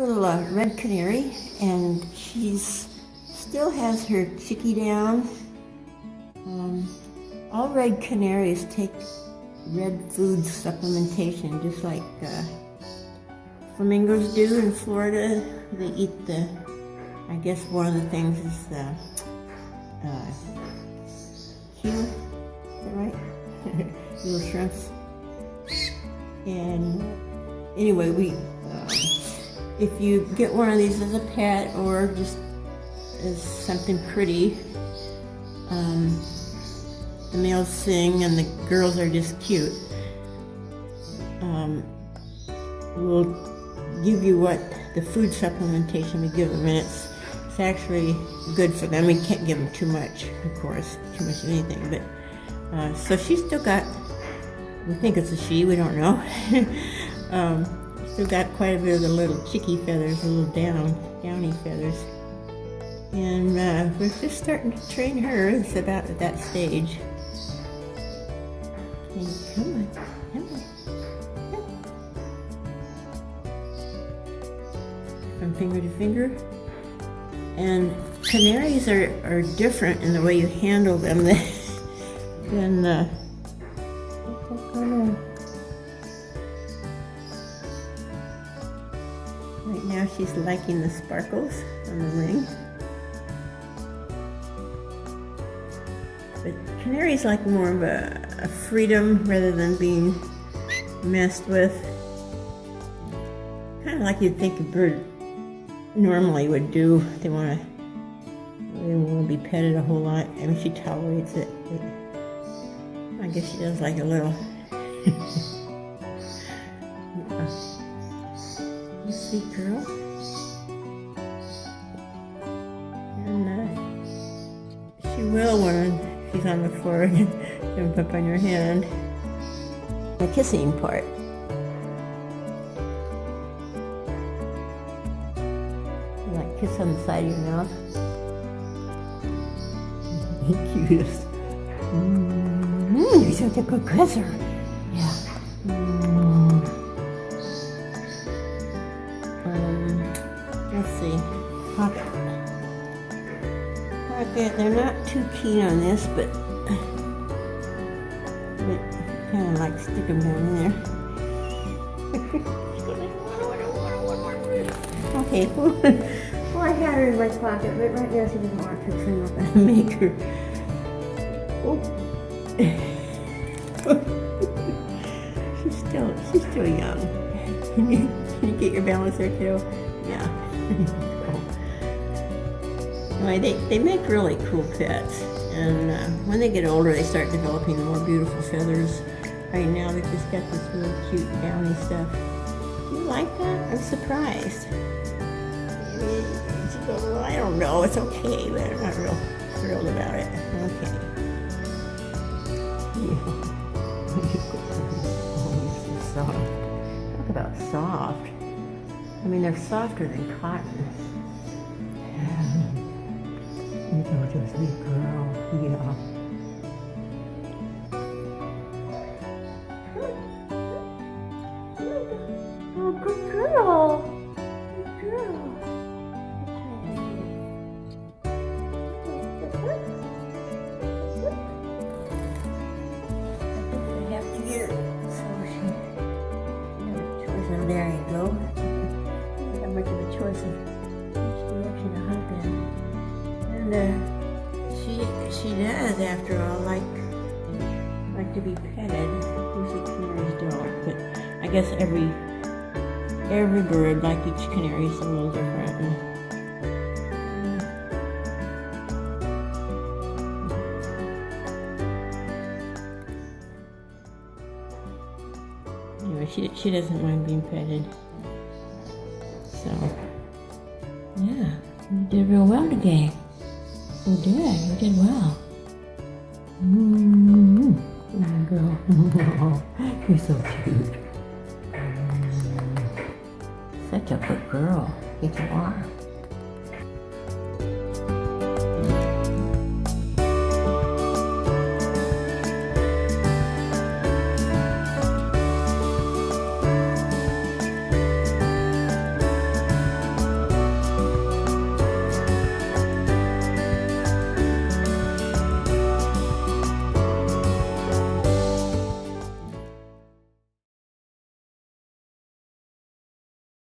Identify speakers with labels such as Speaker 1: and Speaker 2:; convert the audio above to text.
Speaker 1: little red canary, and she's still has her chickie down. All red canaries take red food supplementation, just like flamingos do in Florida. They eat I guess one of the things is the Q, is that right? Little shrimps. And anyway, if you get one of these as a pet or just as something pretty, the males sing and the girls are just cute. We'll give you what the food supplementation we give them, and it's actually good for them. We can't give them too much, of course, too much of anything, but so she's still got, we think it's a she, we don't know. Still got quite a bit of the little chickie feathers, the little downy feathers. And we're just starting to train her. It's about at that stage. Okay, come on. From finger to finger. And canaries are different in the way you handle them than right now she's liking the sparkles on the ring. But canaries like more of a freedom rather than being messed with. Kind of like you'd think a bird normally would do. They want to be petted a whole lot. I mean, she tolerates it, but I guess she does like a little. You sweet girl. And she will when she's on the floor and jump up on your hand. The kissing part. Kiss on the side of your mouth. Cutest. You're such a good kisser. Yeah. Let's see. Pocket. They're not too keen on this, but kind of like stick them down in there. Okay. Well, I had her in my pocket, but right now she doesn't want to, so I'm not going to make her. Oh. she's still young. Can you get your balance there, too? Yeah. Anyway, they make really cool pets, and when they get older, they start developing more beautiful feathers. Right now, they've just got this really cute downy stuff. You like that? I'm surprised. Well, I don't know, it's okay, but I'm not real thrilled about it. Okay. Oh, so soft. Talk about soft. I mean, they're softer than cotton. You're such a sweet girl. Yeah. Oh, good girl. Good girl. There you go. Not much of a choice of which direction to hop in. And she does, after all, like to be petted. Usually canaries don't, but I guess every bird, like each canary, is a little different. Anyway, she doesn't mind being petted. So, yeah, you did real well today. You did well. Good girl. You're so cute. Such a good girl. You are.